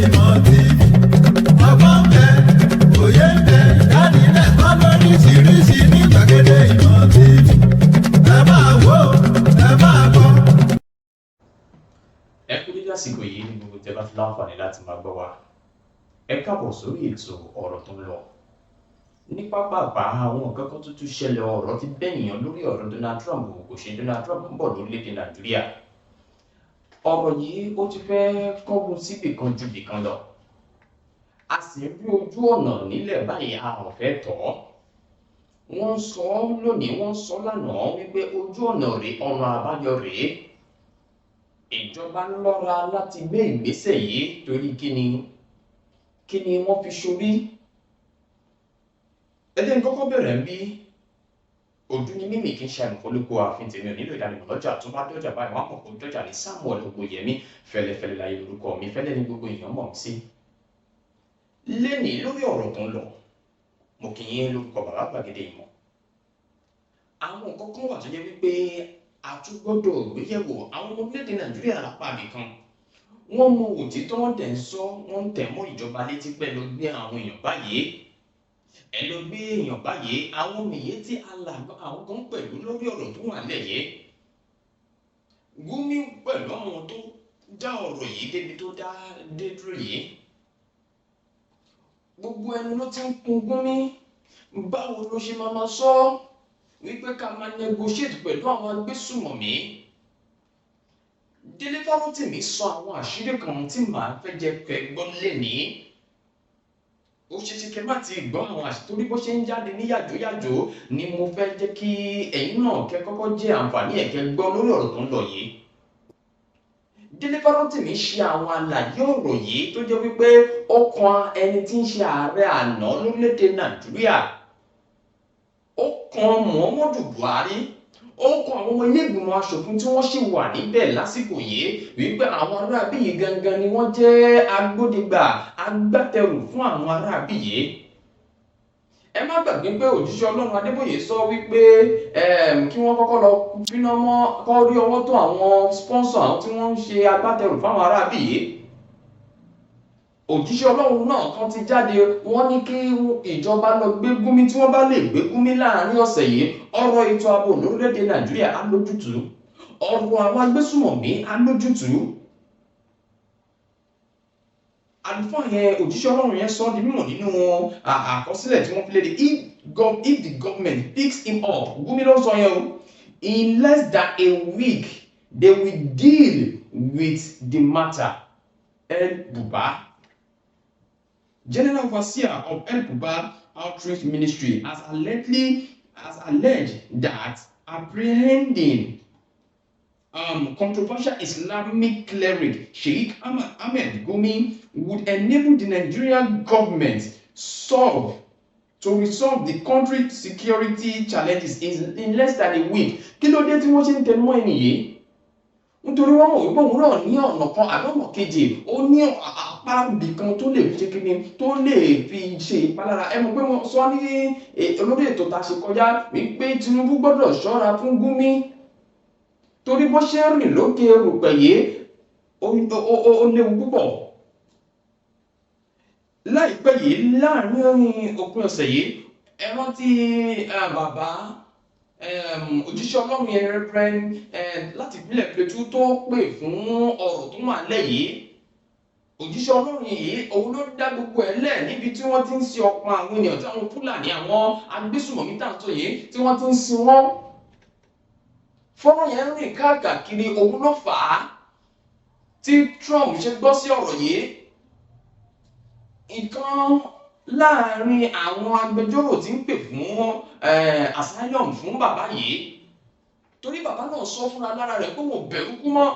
ìmọ̀ TV. Ọgbọ́n bẹ, òye bẹ, ìdánilẹ́kọ̀ọ́ lóríṣiríṣi ní gbàgede ìmọ̀ TV. Ẹ máa wò, ẹ máa gbọ́. Ẹ kú dédé àsìkò yìí ní gbogbo tẹ́ bá fi láǹfààní láti máa gbọ́ wa. Ẹ káàbọ̀ sórí ètò ọ̀rọ̀ tó ń lọ. Ní pápápá àwọn nǹkan kan tuntun ṣẹlẹ̀ ọ̀rọ̀ ti bẹ́yìn lórí ọ̀rọ̀ Donald Trump kò ṣe Donald Trump ń bọ̀ lórílẹ̀‐èdè Nàìjíríà. Ọ̀rọ̀ yìí ó ti fẹ́ kọ́gun síbì kan ju bì kan lọ. A sì ń rí ojú ọ̀nà nílẹ̀ báyìí a ò fẹ́ tọ̀ ọ́. Wọ́n ń sọ lónìí, wọ́n ń sọ lánàá wípé ojú ọ̀nà rèé, ọ̀nà àbáyọ rèé. Ìjọba ń lọ́ra láti gbé ìgbésẹ̀ yìí torí kí ni wọ́n fi ṣorí. Ẹlẹ́ni kọ́kọ́ bẹ̀rẹ̀ ń bí ojú ní mímì kí n ṣe àmùkọ́lùkù ààfin tèmi ò nílò ìdánimọ̀ lọ́jà tó bá dọ́jà báyìí wọ́n á mọ̀ kó dọ́jà ní Samuel Ogbóyẹmí fẹ́lẹ́fẹ́lẹ́ láyé lórúkọ mi fẹ́lẹ́ ní gbogbo èèyàn mọ̀ sí. Lénìí lórí ọ̀rọ̀ tó ń lọ mo kì í lórúkọ bàbá gbàgede ìmọ̀. Àwọn nǹkan kan wà tó jẹ́ wípé a tún gbọ́dọ̀ gbéyẹ̀wò àwọn ọmọ orílẹ̀-èdè Nàìjíríà lápá nìkan. Wọ́n mọ òtítọ́ wọn tẹ̀ ń sọ, wọ́n ń tẹ̀ mọ́ ìjọba létí pẹ́ lọ gbé àwọn èèyàn báyìí. Ẹ lọ gbé èèyàn báyìí, àwọn mìíye tí alàgbà àwọn kan pẹ̀lú lórí ọ̀rọ̀ tó wà lẹ́yẹ. Gúnmi pẹ̀lú àwọn tó dá ọ̀rọ̀ yìí débi tó dé dúró yìí. Gbogbo ẹnu ló ti ń kun Gúnmi. Báwo ló ṣe máa sọ wípé ká máa negotiate pẹ̀lú àwọn agbésùmọ̀mí? Délé Fárótìmí sọ àwọn àṣírí kan tí màá fẹ́ jẹ́ kẹ́ gbọ́ lénìí. Ó ṣe ṣe kẹ́ má ti gbọ́ àwọn àṣírí torí bó ṣe ń jáde ní yàjóyàjó ni mo fẹ́ jẹ́ kí ẹ̀yin náà kẹ́ kọ́kọ́ jẹ́ àǹfààní ẹ̀ kẹ́ gbọ́ lórí ọ̀rọ̀ tó ń lọ yìí. Délé Fárótìmí ṣe àwọn àlàyé ọ̀rọ̀ yìí tó jẹ́ wípé ó kan ẹni tí ń ṣe ààrẹ àná lórílẹ̀-èdè Nàìjíríà. Ó kan Muhammadu Buhari. Ó kan àwọn ọmọ ilé ìgbìmọ̀ aṣòfin tí wọ́n ṣì wà níbẹ̀ lásìkò yìí wípé àwọn aráabí yìí gangan ni wọ́n jẹ́ agbódegbà agbátẹrù fún àwọn aráabí yìí. Ẹ má gbàgbé pé òjíṣẹ́ Ọlọ́run Adébóyè sọ wípé kí wọ́n kọ́kọ́ lọ finá mọ́ kọ́ rí ọwọ́ tó àwọn sponsor àwọn tí wọ́n ń ṣe agbátẹrù fáwọn aráabí yìí. Òjíṣẹ́ Ọlọ́run náà kan ti jáde wọ́n ní kí ìjọba lọ gbé Gúnmi tí wọ́n bá lè gbé Gúnmi láàrin ọ̀sẹ̀ yìí ọ̀rọ̀ ètò ààbò lórílẹ̀‐èdè Nàìjíríà á lójútùú, ọ̀rọ̀ àwọn agbésùmọ̀mí á lójútùú. Àlùfáà yẹn òjíṣẹ́ Ọlọ́run yẹn sọ di mímọ̀ nínú àkọsílẹ̀ tí wọ́n fi léde if the government picks him up, Gúnmi ló sọ yẹn o, in less than a week they will deal with the matter. El Buba, General Overseer of El Buba Outreach Ministry, has alleged that apprehending controversial Islamic cleric Sheikh Ahmed Gumi would enable the Nigerian government to resolve the country's security challenges in less than a week. Kí ló dé tí wọ́n ṣe ń tẹnu mọ́ ẹni yìí? Nítorí wọ́n mọ̀ wípé òun náà ní ọ̀nà kan àbí ọ̀nà kejì ó ní apá ibì kan tó lè fi ṣe kíni tó lè fi ṣe ìpalára. Ẹ mọ̀ pé wọ́n sọ ní olórí ètò tá a ṣe kọjá wípé Tinubu gbọ́dọ̀ ṣọ́ra fún Gúnmi torí bó ṣe rìn lókè erùpẹ̀ yìí ó léwu púpọ̀. Láìpẹ́ yìí láàrin òpin ọ̀sẹ̀ yìí ẹ rántí bàbá òjíṣẹ́ Ọlọ́run yẹn Reverend láti ìpínlẹ̀ Plateau tó pè fún ọ̀rọ̀ tó wà lẹ́ yìí. Òjíṣẹ́ Ọlọ́run yìí òun ló dá gbogbo ẹ̀ lẹ̀ níbi tí wọ́n ti ń sin ọ̀pọ̀ àwọn ènìyàn tí àwọn Fúlàní àwọn agbésùmọ̀mí tàǹtò yìí tí wọ́n ti ń sin wọ́n. Fọ́nrán yẹn rìn káàkiri òun ló fà á tí Trump ṣe gbọ́ sí ọ̀rọ̀ yìí. Ìkan láàrin àwọn agbẹjọ́rò tí ń pè fún asylum fún bàbá yìí torí bàbá náà sọ fúnra lára rẹ̀ pé wọ́n bẹ̀rù kú mọ́,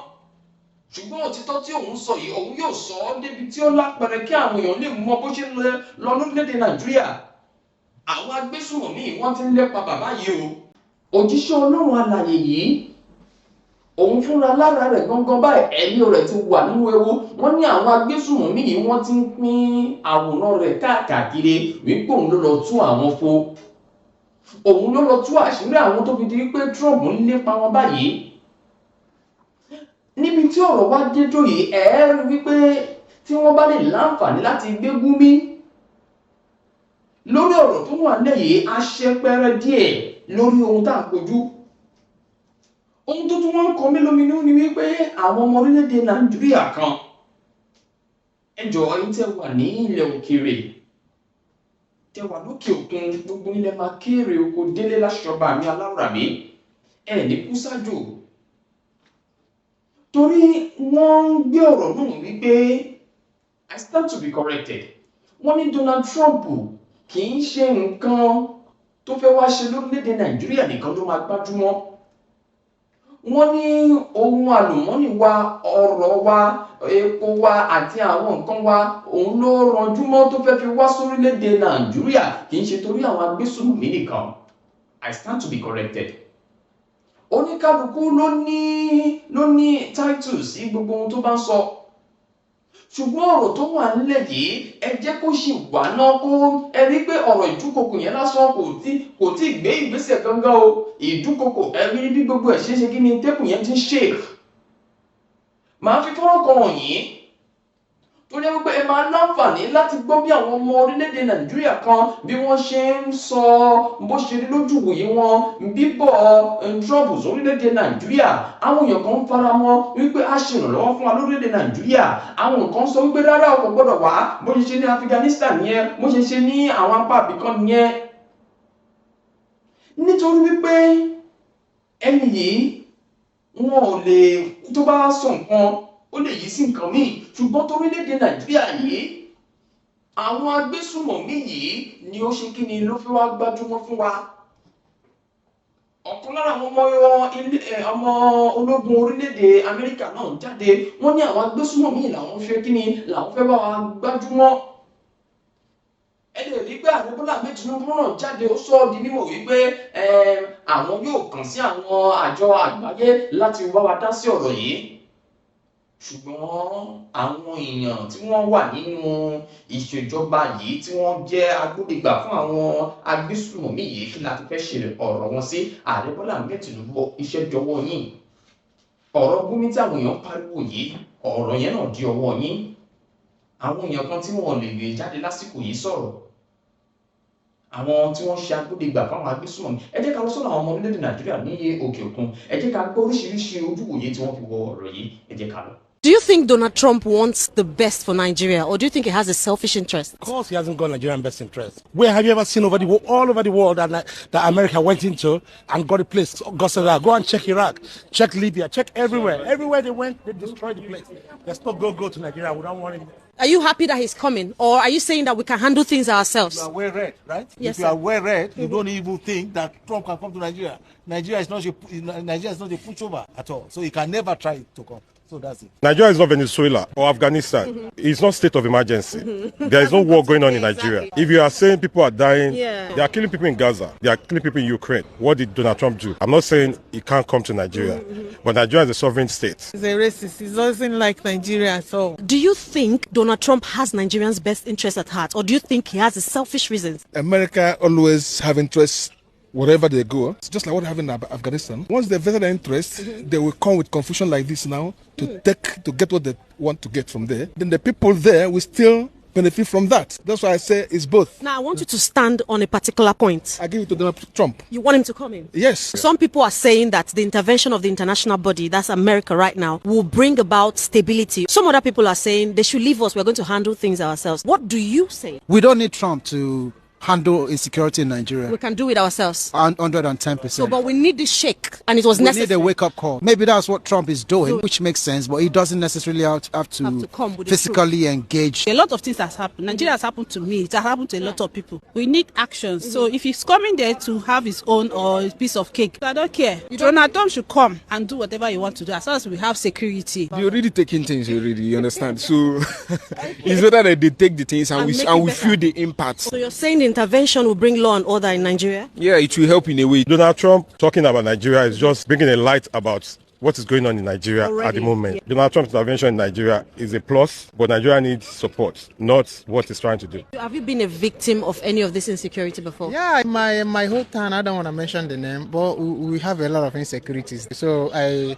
ṣùgbọ́n òtítọ́ tí òun sọ yìí òun yóò sọ ọ́ débi tí ó lápẹẹrẹ kí àwọn èèyàn lè mọ bó ṣe ń lọ lórílẹ̀‐èdè Nàìjíríà. Àwọn agbésùmọ̀mí wọ́n ti ń lépa bàbá yìí o. Òjíṣẹ́ Ọlọ́run alààyè yìí òun fúnra lára rẹ̀ gangan báyìí ẹ̀mí rẹ̀ ti wà nínú ewu. Wọ́n ní àwọn agbésùmọ̀mí yìí wọ́n ti ń pín àwòrán rẹ̀ káàkiri wípé òun ló lọ tú àwọn fo, òun ló lọ tú àṣírí àwọn tó fi di pé Trump ń lépa wọn báyìí. Níbi tí ọ̀rọ̀ wá dé tó yìí rí wípé tí wọ́n bá lè láǹfààní láti gbé gúnmí lórí ọ̀rọ̀ tó wà lẹ́yìn aṣẹ́pẹ́rẹ́ díẹ̀ lórí ohun tá à ń kojú. Ohun tó tún wọ́n ń kọ mí lóminú ni wípé àwọn ọmọ orílẹ̀-èdè Nàìjíríà kan, ẹ jọ̀ọ́ ẹ̀yin tẹ́ wà ní ilẹ̀ òkèèrè, tẹ́ wà lókè òkun, gbogbo ilẹ̀ máa kéré oko délé láṣọba mi aláwùrábí, ẹ̀ ní kú sájò. Torí wọ́n ń gbé ọ̀rọ̀ náà wípé I stand to be corrected. Wọ́n ní Donald Trump kì í ṣe nǹkan tó fẹ́ wá ṣe lórílẹ̀-èdè Nàìjíríà nìkan ló máa gbájúmọ́. Wọ́n ní ohun àlùmọ́nì wa, ọrọ̀ wa, epo wa àti àwọn nǹkan wa òun ló ranjú mọ́ tó fẹ́ fi wá sórílẹ̀-èdè Nàìjíríà kì í ṣe torí àwọn agbésùnmí nìkan. I stand to be corrected. Oníkálukú ló ní title sí gbogbo ohun tó bá ń sọ. Ṣùgbọ́n ọ̀rọ̀ tó wà nílẹ̀ yìí ẹ jẹ́ kó ṣì wà náà kó ẹ rí pé ọ̀rọ̀ ìdúkokò yẹn lásán kò tí gbé ìgbésẹ̀ gangan o. Ìdúkokò ẹ rí bí gbogbo ẹ̀ ṣe kí ni tẹ́kùn yẹn ti ń ṣe. Màá fi fọ́nrán kan wọ̀nyí tó jẹ́ wípé ẹ máa láǹfààní láti gbọ́ bí àwọn ọmọ orílẹ̀-èdè Nàìjíríà kan bí wọ́n ṣe ń sọ bó ṣe rí lójú ìwòye wọn bíbọ̀ Trump sórílẹ̀-èdè Nàìjíríà. Àwọn èèyàn kan ń fara mọ́ wípé a ṣe ìrànlọ́wọ́ fún wa lórílẹ̀-èdè Nàìjíríà. Àwọn kan sọ wípé rárá o kò gbọ́dọ̀ wá bó ṣe ní Afghanistan yẹn, bó ṣe ní àwọn apá ibìkan yẹn. Nítorí wípé ẹni yìí wọn ò lè tó bá sọ nǹkan ó lè yí sí nǹkan míì, ṣùgbọ́n torílẹ̀-èdè Nàìjíríà yìí àwọn agbésùnmọ̀mí yìí ni ó ṣe kí ni ló fi wá gbájúmọ́ fún wa. Ọ̀kan lára àwọn ọmọ ológun orílẹ̀-èdè Amẹ́ríkà náà jáde, wọ́n ní àwọn agbésùnmọ̀mí làwọn fẹ́ kí ni làwọn fẹ́ bá wa gbájúmọ́. Ẹ lè rí pé Ààrẹ Bọ́lá Ahmed Tinubu náà jáde ó sọ ọ́ di mímọ̀ wípé àwọn yóò kàn sí àwọn àjọ àgbáyé láti wá wa dá sí ọ̀rọ̀ yìí. Ṣùgbọ́n àwọn èèyàn tí wọ́n wà nínú ìṣèjọba yìí tí wọ́n jẹ́ agbódegbà fún àwọn agbésùnmọ̀mí yìí kí láti fẹ́ ṣe ọ̀rọ̀ wọn sí. Ààrẹ Bọ́lá Ahmed Tinubu iṣẹ́ jọ̀wọ́ yín. Ọ̀rọ̀ Gúnmi tí àwọn èèyàn pariwo yìí ọ̀rọ̀ yẹn náà di ọwọ́ yín. Àwọn èèyàn kan tí wọ́n lè gbé jáde lásìkò yìí sọ̀rọ̀. Àwọn tí wọ́n ṣe agbódegbà fáwọn agbésùnmọ̀mí. Ẹ jẹ́ ká lọ sọ́dọ̀ àwọn ọmọ orílẹ̀-èdè Nàìjíríà ní òkè òkun. Ẹ jẹ́ ká gbọ́ oríṣiríṣi ojúwòye tí wọ́n fi wọ ọ̀rọ̀ yìí. Ẹ jẹ́ ká lọ. Do you think Donald Trump wants the best for Nigeria, or do you think he has a selfish interest? Of course, he hasn't got Nigerian best interest. Where have you ever seen all over the world that America went into and got a place? Go and check Iraq, check Libya, check everywhere. Everywhere they went, they destroyed the place. Let's not go to Nigeria. We don't want him. Are you happy that he's coming, or are you saying that we can handle things ourselves? You are well read, right? Yes, if you are well read, you don't even think that Trump can come to Nigeria. Nigeria is not a pushover at all. So he can never try to come. So that's it. Nigeria is not Venezuela or Afghanistan. It's not state of emergency. There is no war going on in Nigeria. If you are saying people are dying, they are killing people in Gaza. They are killing people in Ukraine. What did Donald Trump do? I'm not saying he can't come to Nigeria, but Nigeria is a sovereign state. He's a racist. He doesn't like Nigeria at all. Do you think Donald Trump has Nigerians' best interests at heart, or do you think he has a selfish reasons? America always have interests wherever they go. It's just like what happened in Afghanistan. Once they visit their interest, they will come with confusion like this now to get what they want to get from there. Then the people there will still benefit from that. That's why I say it's both. Now, I want you to stand on a particular point. I give it to Donald Trump. You want him to come in? Yes. Some people are saying that the intervention of the international body, that's America right now, will bring about stability. Some other people are saying they should leave us. We're going to handle things ourselves. What do you say? We don't need Trump to handle insecurity in Nigeria. We can do it ourselves. 110%. So, but we need this shake, and it was necessary. We need a wake-up call. Maybe that's what Trump is doing, which makes sense, but he doesn't necessarily have to come with physically engage. A lot of things has happened. Nigeria has happened to me. It has happened to a lot of people. We need action. So if he's coming there to have his own or a piece of cake, I don't care. Donald Trump should come and do whatever he wants to do, as long as we have security. You're already taking things already, you understand? So it's better that they take the things and we feel the impact. So you're saying the intervention will bring law and order in Nigeria? Yeah, it will help in a way. Donald Trump talking about Nigeria is just bringing a light about what is going on in Nigeria at Already, the moment. yeah. Donald Trump's intervention in Nigeria is a plus, but Nigeria needs support, not what he's trying to do. Have you been a victim of any of this insecurity before? Yeah, my whole town, I don't want to mention the name, but we have a lot of insecurities. So I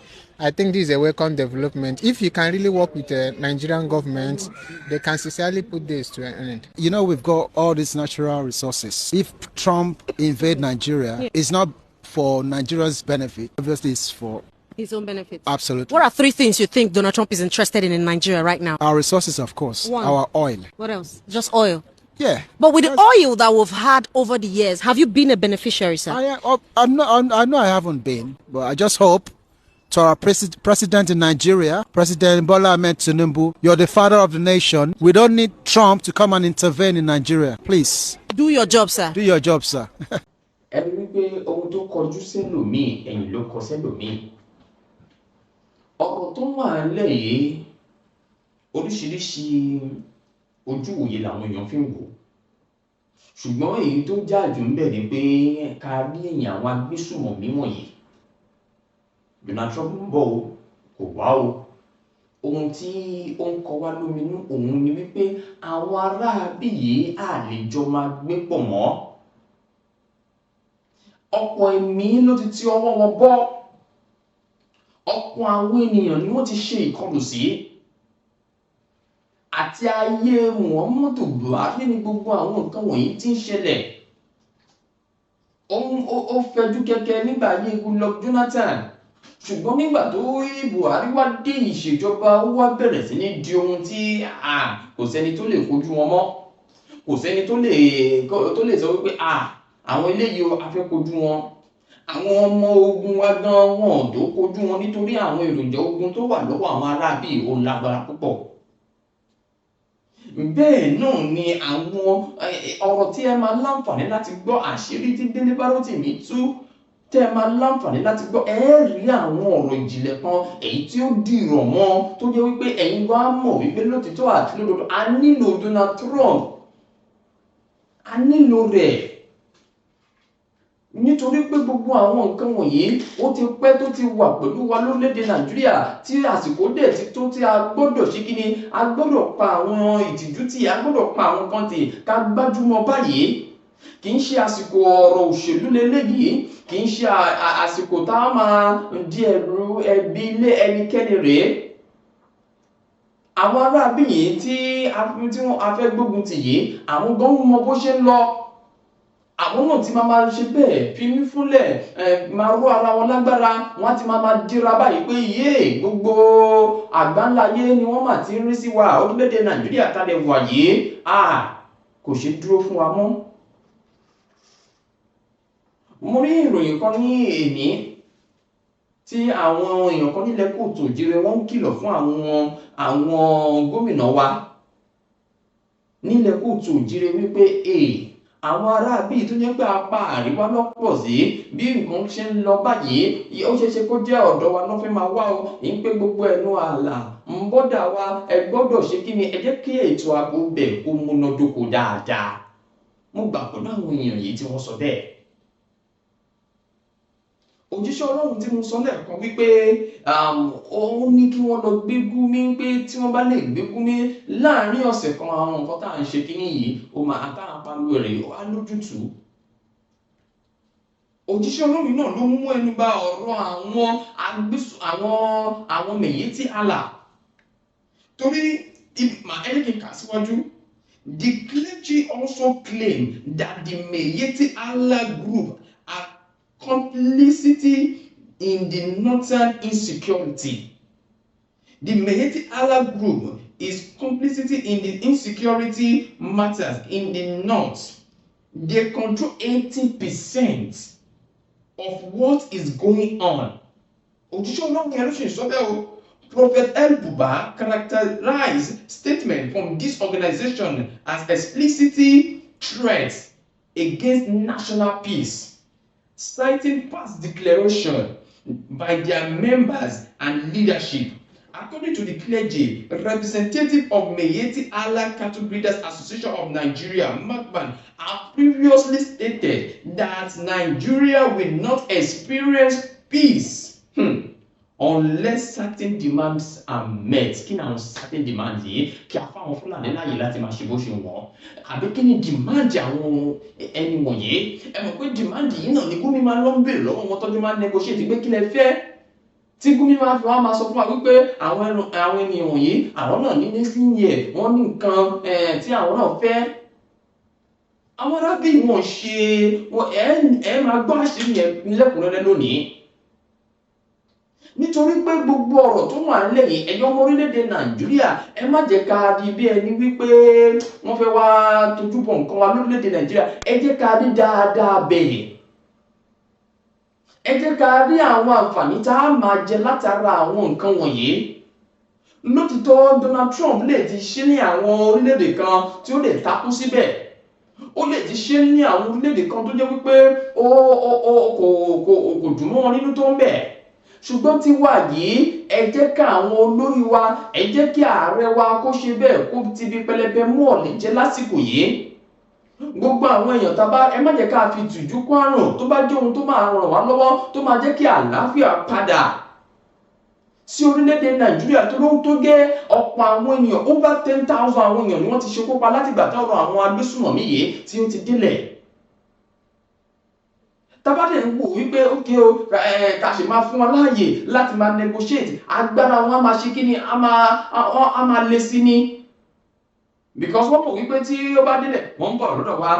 think this is a welcome development. If you can really work with the Nigerian government, they can sincerely put this to an end. You know, we've got all these natural resources. If Trump invade Nigeria, it's not for Nigeria's benefit. Obviously, it's for his own benefit. Absolutely. What are 3 things you think Donald Trump is interested in Nigeria right now? Our resources, of course. 1. Our oil. What else? Just oil. Yeah. But with the oil that we've had over the years, have you been a beneficiary, sir? I know I haven't been, but I just hope to our president in Nigeria, President Bola Ahmed Tinubu, you're the father of the nation. We don't need Trump to come and intervene in Nigeria. Please. Do your job, sir. Do your job, sir. ẹni wípé ohun tó kọjú sẹ́lòmíì ẹ̀yìn ló kọ sẹ́lòmíì ọ̀rọ̀ tó wà nílẹ̀ yìí oríṣiríṣi ojú òye làwọn èèyàn fi ń wò ṣùgbọ́n èyí tó jáàjù ń bẹ̀ ni pé ká rí èèyàn àwọn agbésùmọ̀mí wọ̀nyí Donald Trump ń bọ̀ o kò wá o ohun tí ó ń kọ wá lóminú òun ni wípé àwọn aráabí yìí á lè jọ máa gbé pọ̀ mọ́ ọ̀pọ̀ ẹ̀mí ló ti ti ọwọ́ wọn bọ́ ọ̀pọ̀ àwọn ènìyàn ni wọ́n ti ṣe ìkọlù sí àti ayé Muhammadu Buhari ní gbogbo àwọn nǹkan wọ̀nyí tí ń ṣẹlẹ̀ ó fẹjú kẹ̀kẹ́ nígbà ayé Goodluck Jonathan ṣùgbọ́n nígbà tó rí Buhari wá dé ìṣèjọba ó wá bẹ̀rẹ̀ sí ní di ohun tí kò sẹ́ni tó lè kojú wọn mọ́ kò sẹ́ni tó lè sọ wípé àwọn eléyìí a fẹ́ kojú wọn àwọn ọmọ ogun wa gan wọn tó kojú wọn nítorí àwọn èròjà ogun tó wà lọ́wọ́ àwọn aráabí ó lágbára púpọ̀ bẹ́ẹ̀ náà ni àwọn ọ̀rọ̀ tí ẹ máa láǹfààní láti gbọ́ àṣírí tí Délé Bárótìmí tú tẹ́ ẹ máa láǹfààní láti gbọ́ rí àwọn ọ̀rọ̀ ìjìnlẹ̀ kan èyí tí ó dìrọ̀ mọ́ tó jẹ́ wípé ẹ̀yin wá mọ̀ wípé lótìtọ́ àti lódodo a nílò Donald Trump a nílò rẹ̀ nítorí pé gbogbo àwọn nǹkan wọ̀nyí ó ti pẹ́ tó ti wà pẹ̀lú wa lórílẹ̀‐èdè Nàìjíríà tí àsìkò dẹ̀ ti tó tí a gbọ́dọ̀ ṣe kí ni a gbọ́dọ̀ pa àwọn ìtìjú tí a gbọ́dọ̀ pa àwọn kan tì ká gbájúmọ́ báyìí kì í ṣe àsìkò ọ̀rọ̀ òṣèlú lélẹ́yìí kì í ṣe àsìkò tá a máa di ẹ̀rù ẹbí ilé ẹnikẹ́ni rèé àwọn aráabí yìí tí a fẹ́ gbógun tì yìí àwọn gan mọ bó ṣe ń lọ àwọn náà ti máa ṣe bẹ́ẹ̀ fi mí fúnlẹ̀ máa ró ara wọn lágbára wọn ti máa dira báyìí pé yé gbogbo àgbáńláyé ni wọ́n máa ti ń rí sí wa orílẹ̀-èdè Nàìjíríà tálẹ̀ wà yìí kò ṣe dúró fún wa mọ́. mo rí ìròyìn kan ní èní tí àwọn èèyàn kan nílẹ̀ Kóòtù Òjìrè wọ́n ń kìlọ̀ fún àwọn gómìnà wa nílẹ̀ Kóòtù Òjìrè wípé àwọn aráabí tó jẹ́ pé apá àríwá lọ́pọ̀ sí bí nǹkan ṣe ń lọ báyìí ó ṣeéṣe kó jẹ́ ọ̀dọ̀ wa ló fẹ́ máa wá o ń pé gbogbo ẹnu ààlà ń bọ́dà wa ẹ gbọ́dọ̀ ṣe kí ni ẹ jẹ́ kí ètò ààbò bẹ̀ kó múnádóko dáadáa mo gbà pẹ̀lú àwọn èèyàn yìí tí wọ́n sọ bẹ́ẹ̀ òjíṣẹ́ Ọlọ́run tí mo sọ lẹ́ẹ̀kan wípé ó ní kí wọ́n lọ gbé Gumi pé tí wọ́n bá lè gbé Gumi láàrin ọ̀sẹ̀ kan àwọn nǹkan tá à ń ṣe kíní yìí ó máa tá à ń pariwo rẹ̀ ó á lójútùú òjíṣẹ́ Ọlọ́run náà ló mú ẹnu bà ọ̀rọ̀ àwọn Miyetti Allah torí ẹni kì í kà síwájú the clergy also claim that the Miyetti Allah group are complicity in the northern insecurity. The Miyetti Allah group is complicity in the insecurity matters in the north. They control 80% of what is going on. Prophet El Buba characterized statement from this organization as explicit threats against national peace, citing past declaration by their members and leadership. According to the clergy, representative of Miyetti Allah Cattle Breeders Association of Nigeria, MACBAN, have previously stated that Nigeria will not experience peace unless certain demands are met. Kí ni àwọn certain demands yìí? Kí a fáwọn Fúlàní láàyè láti máa ṣe bó ṣe wọ́n. Àbí kí ni demand àwọn ẹni wọ̀nyí? Ẹ mọ̀ pé demand yìí náà ni Gumi máa ń lọ ń bèrè lọ́wọ́ wọn tọ́jú máa ń negotiate pé kí lẹ fẹ́. Tí Gumi máa fi wá máa sọ fún wa wípé àwọn ènìyàn wọ̀nyí àwọn náà ní nísìnyí ẹ̀ wọ́n ní nǹkan tí àwọn náà fẹ́. Àwọn arábìnrin wọn ṣe ẹ máa gbọ́ àṣírí yẹn lẹ́kùnrẹ́rẹ́ lónìí. Nítorí pé gbogbo ọ̀rọ̀ tó wà nílẹ̀ yìí ẹ̀yin ọmọ orílẹ̀-èdè Nàìjíríà ẹ má jẹ́ ká di bí ẹni wípé wọ́n fẹ́ wá tójú bọ̀ nǹkan wa lórílẹ̀-èdè Nàìjíríà. Ẹ jẹ́ ká rí dáadáa bẹ̀rẹ̀. Ẹ jẹ́ ká rí àwọn àǹfààní tá a máa jẹ látara àwọn nǹkan wọ̀nyí. Lótìtọ́ Donald Trump lè ti ṣe ní àwọn orílẹ̀-èdè kan tí ó lè takú síbẹ̀. Ó lè ti ṣe ní àwọn orílẹ̀-èdè kan tó jẹ́ wípé kò dùn mọ́ wọn nínú tó ń bẹ̀. Ṣùgbọ́n tí wà yìí ẹ jẹ́ ká àwọn olórí wa ẹ jẹ́ kí ààrẹ wa kó ṣe bẹ́ẹ̀ kó ti bí pẹlẹbẹ mú ọ̀lẹ̀ jẹ́ lásìkò yìí. Gbogbo àwọn èèyàn tá bá ẹ má jẹ́ ká fi tìjú kún àrùn tó bá jẹ́ ohun tó máa ràn wá lọ́wọ́ tó máa jẹ́ kí àlàáfíà padà sí orílẹ̀-èdè Nàìjíríà tó lóhun tó gẹ́ ọ̀pọ̀ àwọn ènìyàn over 10,000 àwọn èèyàn ni wọ́n ti ṣekú pa láti ìgbà tọ́rọ̀ àwọn agbésùnmọ̀mí yìí tí ó ti délẹ̀. Tabadẹ̀ ń wò wípé ókè o ká ṣe máa fún wọn láàyè láti máa negotiate agbára wọn á máa ṣe kí ni á máa lé sí ni because wọ́n mọ̀ wípé tí ó bá délẹ̀ wọ́n ń bọ̀ lọ́dọ̀ wa.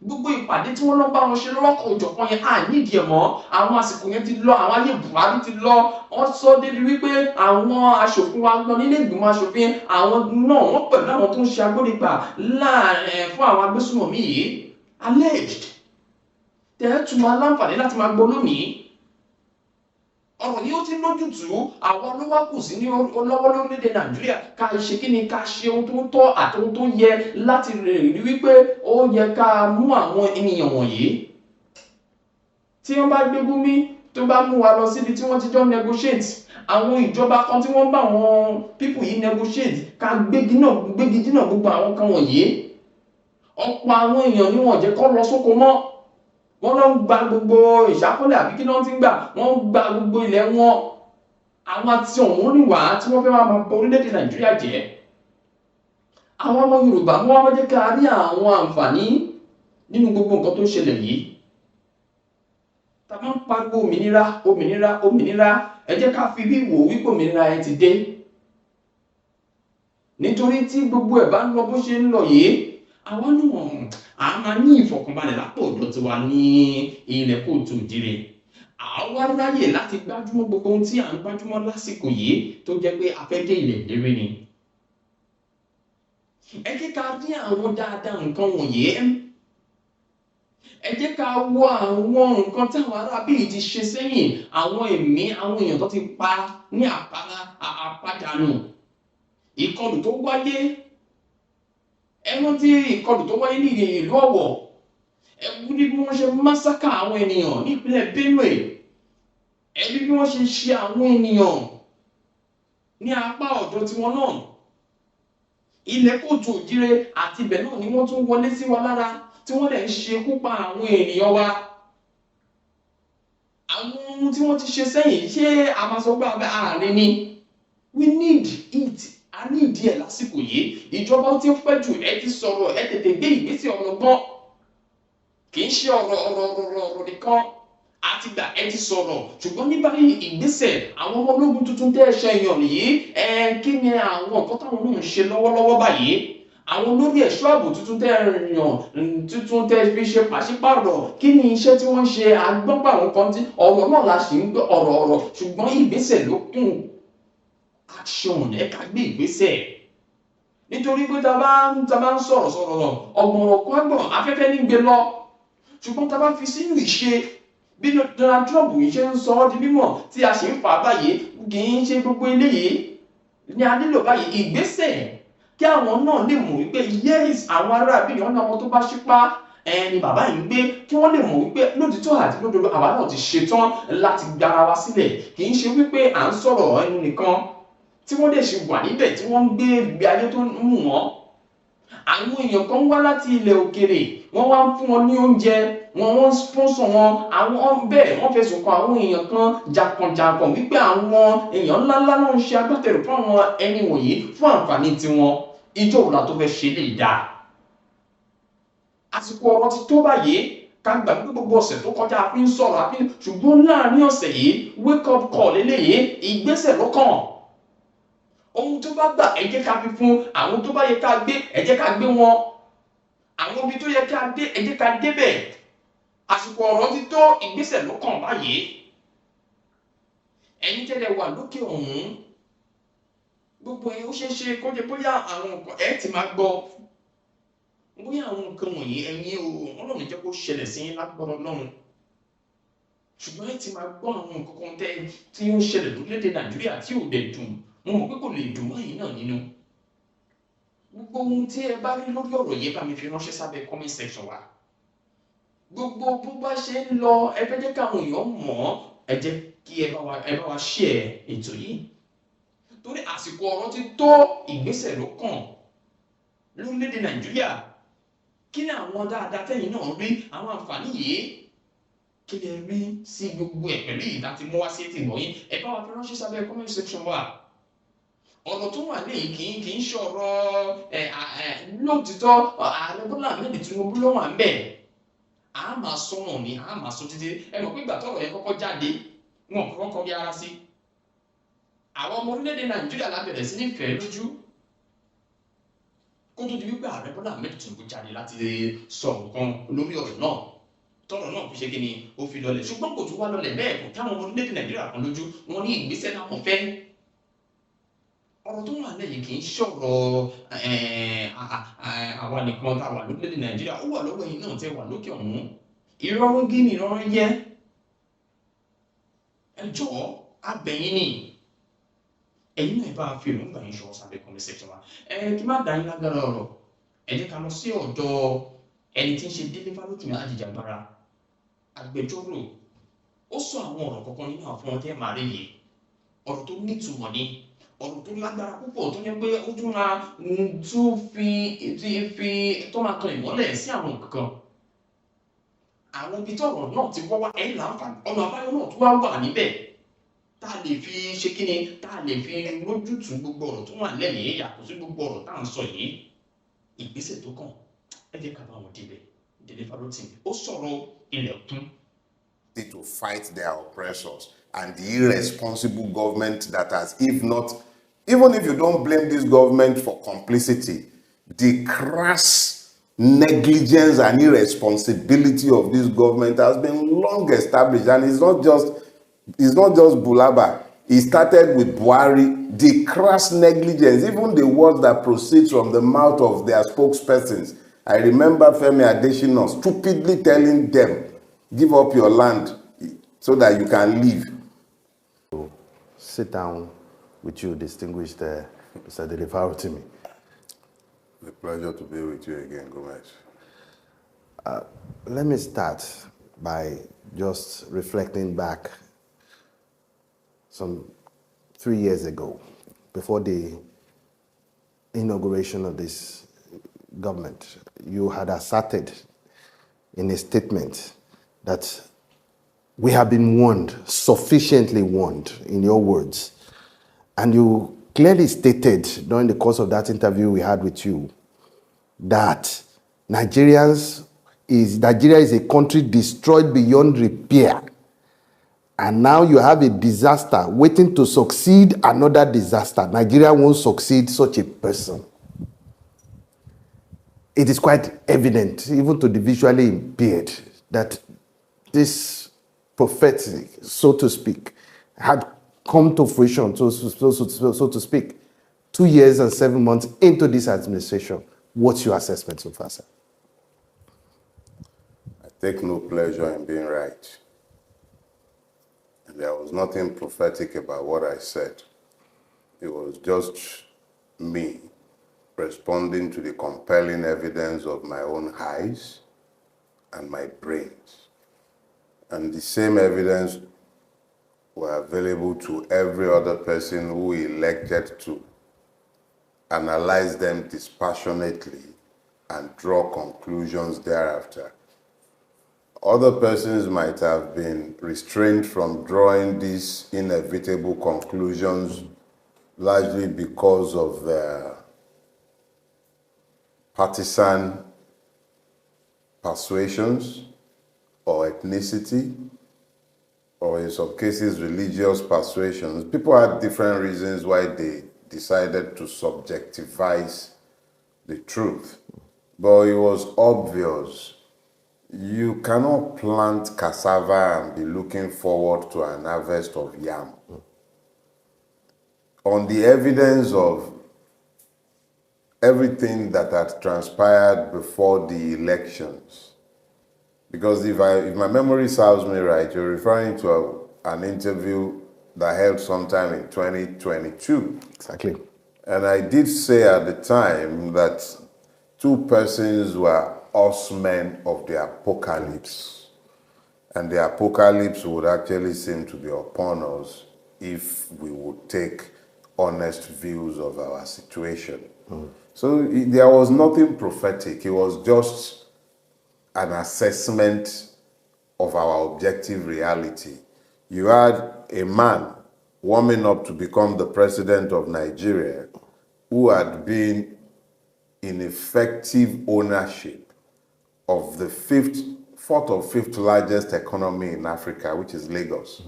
Gbogbo ìpàdé tí wọ́n lọ bá wọn ṣe lọ́kọ̀ òjọ̀kan yẹn à nídìí ẹ̀ mọ́. Àwọn àsìkò yẹn ti lọ, àwọn ayé Buhari ti lọ. Wọ́n sọ débi wípé àwọn aṣòfin wa lọ nílé ìgbìmọ̀ aṣòfin àwọn náà wọ́n pẹ̀lú àwọn tó ń ṣe agbódegbà fún àwọn agbésùnmọ̀mí yìí alleged. Tẹ́ẹ̀tù máa láǹfààní láti máa gbọ́ lónìí. Ọ̀rọ̀ yìí ó ti lójútùú àwọn ló wá kù sí ní lọ́wọ́ lórílẹ̀-èdè Nàìjíríà ká ṣe kí ni ká ṣe ohun tó tọ́ àti ohun tó yẹ láti rí wípé ó yẹ ká mú àwọn ènìyàn wọ̀nyí. Tí wọ́n bá gbé Gumi tó bá mú wa lọ síbi tí wọ́n ti jọ negotiate àwọn ìjọba kan tí wọ́n bá àwọn people yìí negotiate ká gbégi dínà gbogbo àwọn kan wọ̀nyí. Ọ̀pọ̀ àwọn èèyàn ni wọ́n jẹ́ kó lọ sóko mọ́. Wọ́n lọ ń gba gbogbo ìṣàkọọ́lẹ̀ àbí kí wọ́n ti ń gbà wọ́n ń gba gbogbo ilẹ̀ wọn. Àwọn àti ọ̀hún rìn wá tí wọ́n fẹ́ máa bọ orílẹ̀-èdè Nàìjíríà jẹ́. Àwọn ọmọ Yorùbá wọ́n wá jẹ́ ká rí àwọn àǹfààní nínú gbogbo nǹkan tó ń ṣẹlẹ̀ yìí. Tá bá ń pariwo òmìnira òmìnira òmìnira ẹ jẹ́ ká fi bí wò wípé òmìnira ẹ ti dé. Nítorí tí gbogbo ẹ̀ bá ń lọ bó ṣe ń lọ yìí àwọn náà a máa ní ìfọ̀kànbalẹ̀ lápò ọ̀dọ̀ tiwa ní ilẹ̀ kóòtù òjìrè. Àwa ráyè láti gbájúmọ́ gbogbo ohun tí à ń gbájúmọ́ lásìkò yìí tó jẹ́ pé a fẹ́ dé ilẹ̀ ìlérí ni. Ẹ jẹ́ ká rí àwọn dáadáa nǹkan wọ̀nyí. Ẹ jẹ́ ká wo àwọn nǹkan táwọn arábìnrin ti ṣe sẹ́yìn àwọn ẹ̀mí àwọn èèyàn tó ti pa ní àpàdánù. Ìkọlù tó wáyé ẹ̀wọ̀n tí ìkọlù tó wáyé ní ìlú Ọ̀wọ̀ ẹ̀wọ̀n bí wọ́n ṣe másákà àwọn ènìyàn ní ìpínlẹ̀ Benue ẹ̀bí bí wọ́n ṣe ṣe àwọn ènìyàn ní apá ọ̀dọ̀ tiwọn náà. Ilẹ̀ kóòtù òjìrè àti ibẹ̀ náà ni wọ́n tún wọlé sí wa lára tí wọ́n lè ń ṣekú pa àwọn ènìyàn wa. Àwọn ohun tí wọ́n ti ṣe sẹ́yìn ṣé a máa sọ pé àárín ni? We need it. A ní ìdí ẹ̀ lásìkò yìí. Ìjọba ó ti pẹ́ jù ẹ ti sọ̀rọ̀ ẹ tètè gbé ìgbésẹ̀ ọlọ́gbọ́n. Kì í ṣe ọ̀rọ̀ nìkan àti gbà ẹ ti sọ̀rọ̀ ṣùgbọ́n ní báyìí ìgbésẹ̀ àwọn ọmọ ológun tuntun tẹ́ ẹ ṣe yàn yìí kí ni àwọn nǹkan táwọn náà ń ṣe lọ́wọ́lọ́wọ́ báyìí. Àwọn olórí ẹ̀ṣọ́ ààbò tuntun tẹ́ ẹ yàn tuntun tẹ́ ẹ fi ṣe pàṣípààrọ̀ kí ni iṣẹ́ tí wọ́n ń ṣe agbọ́npà àwọn kan tí ọ̀rọ̀ náà la ṣì ń gbọ́ ọ̀rọ̀ ṣùgbọ́n ìgbésẹ̀ ló kùn. Action ẹ ká gbé ìgbésẹ̀. Nítorí pé tá bá ń sọ̀rọ̀ ọ̀gbọ̀nrọ̀ kún àgbọ̀n afẹ́fẹ́ ní gbé lọ ṣùgbọ́n tá bá fi sínú ìṣe bí Donald Trump yìí ṣe ń sọ ọ́ di mímọ̀ tí a ṣe ń fà báyìí kì í ṣe gbogbo eléyìí ní a nílò báyìí ìgbésẹ̀ kí àwọn náà lè mọ̀ wípé yes àwọn ará àbíyàn ọ̀nà àwọn tó bá ṣípá ni bàbá yìí ń gbé kí wọ́n lè mọ̀ wípé lótìtọ́ àti lódodo àwa náà ti ṣetán láti gbára wa sílẹ̀ kì í ṣe wípé à ń sọ̀rọ̀ ẹnu nìkan tí wọ́n dẹ̀ ṣe wà níbẹ̀ tí wọ́n ń gbé ìgbé ayé tó ń mú wọn. À àwọn èèyàn kan wá láti ilẹ̀ òkèrè wọ́n wá ń fún wọn ní oúnjẹ wọ́n sponsor wọn àwọn bẹ́ẹ̀ wọ́n fẹ̀sùn kan àwọn èèyàn kan jàǹkànjàǹkàn wípé àwọn èèyàn ńláńlá náà ń ṣe agbátẹrù fún àwọn ẹni wọ̀nyí fún àǹfààní tiwọn ìjọ òun la tó fẹ́ ṣe lè dáa àsìkò ọ̀rọ̀ ti tó báyìí ká gbà pé gbogbo ọ̀sẹ̀ tó kọjá a fi ń sọ̀rọ̀ a fi ń ṣùgbọ́n láàrin ọ̀sẹ̀ yìí wake up call eléyìí ìgbésẹ̀ ló kàn ohun tó bá gbà ẹ jẹ́ ká fi fún àwọn tó bá yẹ ká gbé ẹ jẹ́ ká gbé wọn àwọn ibi tó yẹ ká dé ẹ jẹ́ ká débẹ̀ àsìkò ọ̀rọ̀ ti tó ìgbésẹ̀ ló kàn báyìí ẹ̀yin tẹ́lẹ̀ wà lókè ọ̀hún gbogbo ẹ̀ ó ṣeé ṣe kó jẹ́ bóyá àwọn nǹkan ẹ̀ ti máa gbọ́ bóyá àwọn nǹkan wọ̀nyí ẹ̀yin o Ọlọ́run jẹ́ kó ṣẹlẹ̀ sí yín lágbára Ọlọ́run ṣùgbọ́n ẹ̀ ti máa gbọ́ àwọn nǹkan kan tí ó ń ṣẹlẹ̀ lórílẹ̀‐èdè Nàìjíríà tí ò dẹ̀ dùn mo mọ̀ pé kò lè dùn mọ́ yín náà nínú gbogbo ohun tí ẹ bá rí lórí ọ̀rọ̀ yìí bá mi fi ránṣẹ́ sábẹ́ comment section wa gbogbo bó bá ṣe ń lọ ẹ fẹ́ jẹ́ káwọn èèyàn mọ̀ ẹ jẹ́ kí ẹ bá wa share ètò yìí torí àsìkò ọ̀rọ̀ ti tó ìgbésẹ̀ ló kàn lórílẹ̀‐èdè Nàìjíríà kí ni àwọn dáadáa tẹ́yìn náà rí àwọn àǹfààní yìí kí lè rí sí gbogbo ẹ̀ pẹ̀lú ìdá tí mo wá sí ètò ìwọ̀nyí ẹ bá wa fi ránṣẹ́ sábẹ́ comment section wa ọ̀rọ̀ tó wà lẹ́yìn kì í ṣọ̀rọ̀ lóòtítọ́ ààrẹ Bọ́lá Ahmed Tinubu ló wà ń bẹ̀ a máa sọ wọn ni a máa sọ títí ẹ mọ̀ pé ìgbà tọ́rọ̀ yẹn kọ́kọ́ jáde wọn kọ́kọ́ bí ara sí àwọn ọmọ orílẹ̀-èdè Nàìjíríà la bẹ̀rẹ̀ sí ní fẹ́ lójú kó tó di wípé ààrẹ Bọ́lá Ahmed Tinubu jáde láti sọ nǹkan lórí ọ̀rọ̀ náà tọ́rọ̀ náà fi ṣe kí ni ó fi lọlẹ̀ ṣùgbọ́n kò tún wá lọlẹ̀ bẹ́ẹ̀ kò táwọn ọmọ orílẹ̀-èdè Nàìjíríà kan lójú wọn ní ìgbésẹ̀ náà wọ́n fẹ́ ọ̀rọ̀ tó wà lẹ́yìn kì í ṣọ̀rọ̀ àwa nìkan tá a wà lórílẹ̀‐èdè Nàìjíríà ó wà lọ́wọ́ yìí náà tẹ́ wà lókè ọ̀hún ìrọ̀rùn gíní ìrọ̀rùn yẹ ẹ jọ̀ọ́ abẹ̀yìn ni ẹ̀yin náà bá fi èròǹgbà yín ṣọwọ́ sábẹ́ comment section wa kí má dá yín lágbára ọ̀rọ̀ ẹ jẹ́ ká lọ sí ọ̀dọ̀ ẹni tí ń ṣe Délé Fálótìmí Ajíjàgbara agbẹjọ́rò ó sọ àwọn ọ̀rọ̀ kọ̀ọ̀kan nínú àwọn fún ọtẹ́ màrí yìí ọ̀rọ̀ tó nítumọ̀ ni ọ̀rọ̀ tó lágbára púpọ̀ tó yẹ pé ó tún máa tún fi tó máa tan ìmọ́lẹ̀ sí àwọn nǹkan àwọn ibi tọ́rọ̀ náà ti wọ́ wá ẹ̀yìn láǹfààní ọ̀nà àbáyọ náà tó wá wà níbẹ̀ tá a lè fi ṣe kíni tá a lè fi lójútùú gbogbo ọ̀rọ̀ tó wà lẹ́yìn yàtọ̀ sí gbogbo ọ̀rọ̀ tá à ń sọ yìí ìgbésẹ̀ tó kàn ẹ jẹ́ ká bá wọn débẹ̀ Délé Fálótìmí ó sọ̀rọ̀ ilẹ̀kùn. To fight their oppressors and the irresponsible government that has, even if you don't blame this government for complicity, the crass negligence and irresponsibility of this government has been long established, and it's not just Bulaba. It started with Buhari. The crass negligence, even the words that proceeds from the mouth of their spokespersons. I remember Femi Adesina stupidly telling them, "Give up your land so that you can leave." Sit down with you, distinguished Mr. Délé Fálótìmí. It's a pleasure to be with you again, Gomez. Let me start by just reflecting back some 3 years ago, before the inauguration of this government. You had asserted in a statement that we have been warned, sufficiently warned, in your words. And you clearly stated during the course of that interview we had with you that Nigeria is a country destroyed beyond repair. And now you have a disaster waiting to succeed another disaster. Nigeria won't succeed such a person. It is quite evident, even to the visually impaired, that this prophecy, so to speak, had come to fruition, so to speak, 2 years and 7 months into this administration. What's your assessment so far, sir? I take no pleasure in being right. And there was nothing prophetic about what I said. It was just me responding to the compelling evidence of my own eyes and my brains. And the same evidence were available to every other person who elected to analyze them dispassionately and draw conclusions thereafter. Other persons might have been restrained from drawing these inevitable conclusions largely because of their partisan persuasions or ethnicity, or in some cases religious persuasions. People had different reasons why they decided to subjectivize the truth. But it was obvious. You cannot plant cassava and be looking forward to an harvest of yam. On the evidence of everything that had transpired before the elections, because if my memory serves me right, you're referring to an interview that held sometime in 2022. Exactly. And I did say at the time that two persons were horsemen of the apocalypse. And the apocalypse would actually seem to be upon us if we would take honest views of our situation. So there was nothing prophetic. It was just an assessment of our objective reality. You had a man warming up to become the president of Nigeria who had been in effective ownership of the fourth or fifth largest economy in Africa, which is Lagos.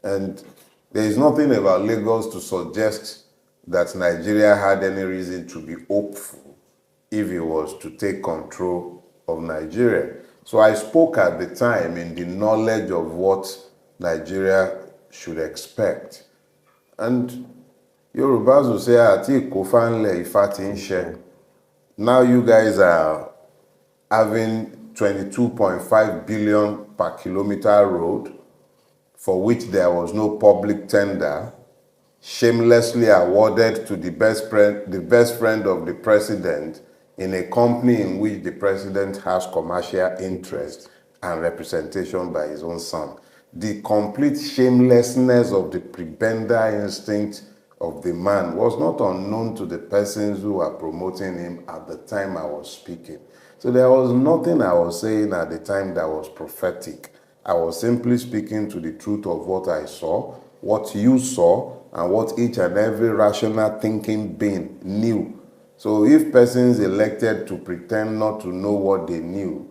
And there is nothing about Lagos to suggest that Nigeria had any reason to be hopeful if it was to take control of Nigeria. So I spoke at the time in the knowledge of what Nigeria should expect. And Yorubas will say, "Ati kofanle ifati nse." Now you guys are having 22.5 billion per kilometer road, for which there was no public tender, shamelessly awarded to the best friend of the president in a company in which the president has commercial interest and representation by his own son. The complete shamelessness of the prebender instinct of the man was not unknown to the persons who were promoting him at the time I was speaking. So there was nothing I was saying at the time that was prophetic. I was simply speaking to the truth of what I saw, what you saw, and what each and every rational thinking being knew. So if persons elected to pretend not to know what they knew,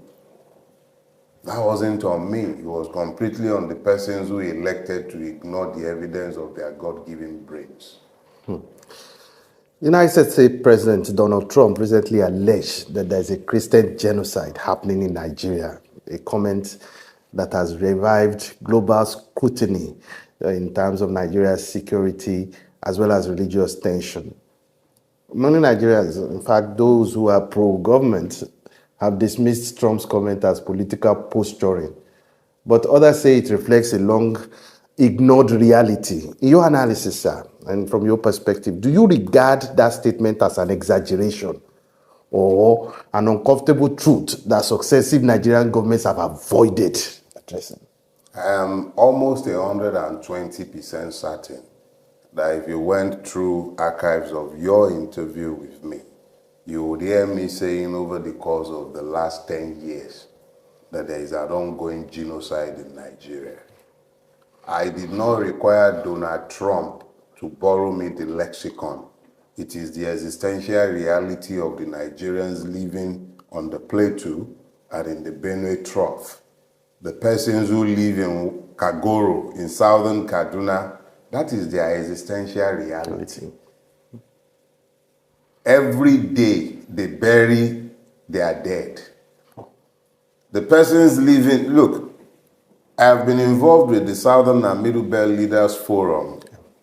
that wasn't on me. It was completely on the persons who elected to ignore the evidence of their God-given brains. United States President Donald Trump recently alleged that there's a Christian genocide happening in Nigeria, a comment that has revived global scrutiny in terms of Nigeria's security as well as religious tension. Many Nigerians, in fact, those who are pro-government, have dismissed Trump's comment as political posturing, but others say it reflects a long-ignored reality. In your analysis, sir, and from your perspective, do you regard that statement as an exaggeration or an uncomfortable truth that successive Nigerian governments have avoided addressing? I am almost 120% certain that if you went through archives of your interview with me, you would hear me saying over the course of the last 10 years that there is an ongoing genocide in Nigeria. I did not require Donald Trump to borrow me the lexicon. It is the existential reality of the Nigerians living on the plateau and in the Benue Trough. The persons who live in Kagoro, in southern Kaduna, that is their existential reality. Every day they bury their dead. The persons living, look, I have been involved with the Southern and Middle Belt Leaders Forum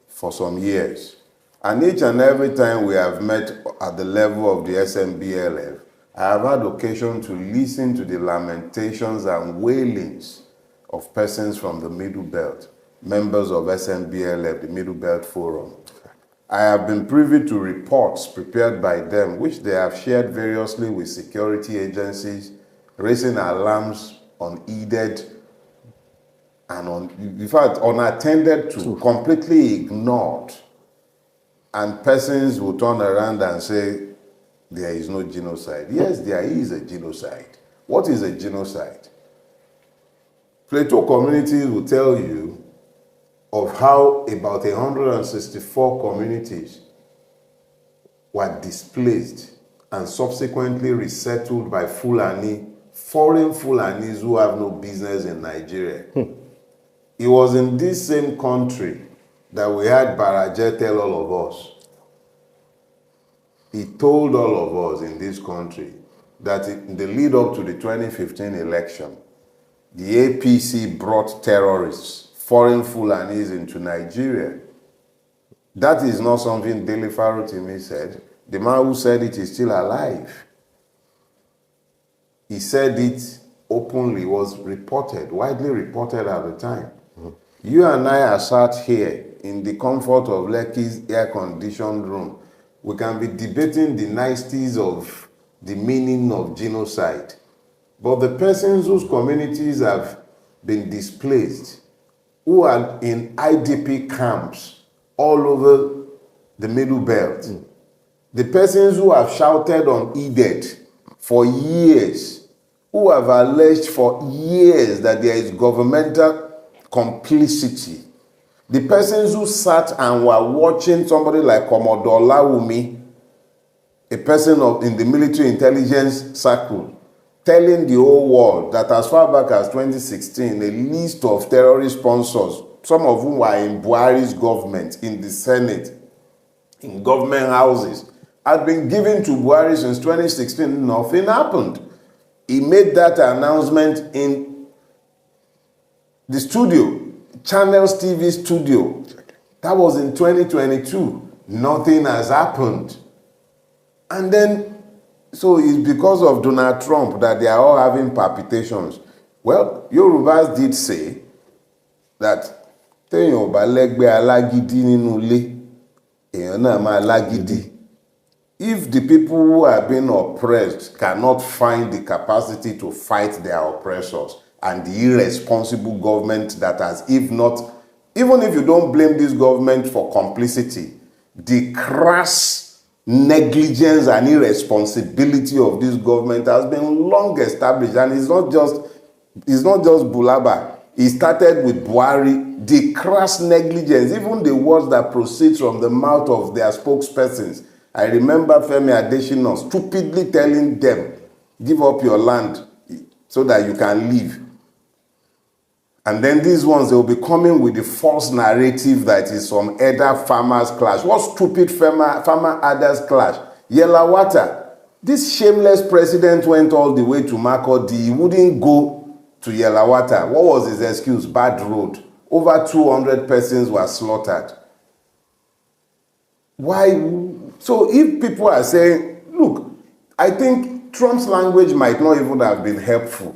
for some years. And each and every time we have met at the level of the SMBLF, I have had occasion to listen to the lamentations and wailings of persons from the Middle Belt, members of SMBLF, the Middle Belt Forum. I have been privy to reports prepared by them, which they have shared variously with security agencies, raising alarms unheeded and, in fact, unattended to, completely ignored. And persons will turn around and say, there is no genocide. Yes, there is a genocide. What is a genocide? Plateau communities will tell you of how about 164 communities were displaced and subsequently resettled by Fulani, foreign Fulanis who have no business in Nigeria. It was in this same country that we had Baraje tell all of us. He told all of us in this country that in the lead up to the 2015 election, the APC brought terrorists, foreign Fulanis into Nigeria. That is not something Dele Farotimi said. The man who said it is still alive. He said it openly, was reported, widely reported at the time. You and I are sat here in the comfort of Lekki's air-conditioned room. We can be debating the niceties of the meaning of genocide. But the persons whose communities have been displaced, who are in IDP camps all over the Middle Belt, the persons who have shouted on EDED for years, who have alleged for years that there is governmental complicity, the persons who sat and were watching somebody like Commodore Lawumi, a person in the military intelligence circle, telling the whole world that as far back as 2016, a list of terrorist sponsors, some of whom were in Buhari's government, in the Senate, in government houses, had been given to Buhari since 2016. Nothing happened. He made that announcement in the studio, Channels TV studio. That was in 2022. Nothing has happened. And then, so it's because of Donald Trump that they are all having palpitations. Well, Yorubas did say that téèyàn bá lẹ́gbẹ́ alágídí nínú ilé, èèyàn náà máa lágídí. If the people who are being oppressed cannot find the capacity to fight their oppressors, and the irresponsible government that has, even if you don't blame this government for complicity, the crass negligence and irresponsibility of this government has been long established, and it's not just Bulaba. It started with Buhari, the crass negligence, even the words that proceeds from the mouth of their spokespersons. I remember Femi Adesina stupidly telling them, give up your land so that you can leave. And then these ones, they will be coming with the false narrative that is some elder farmers clash. What stupid farmer others clash? Yelawata. This shameless president went all the way to Makurdi. He wouldn't go to Yelawata. What was his excuse? Bad road. Over 200 persons were slaughtered. Why? So if people are saying, look, I think Trump's language might not even have been helpful.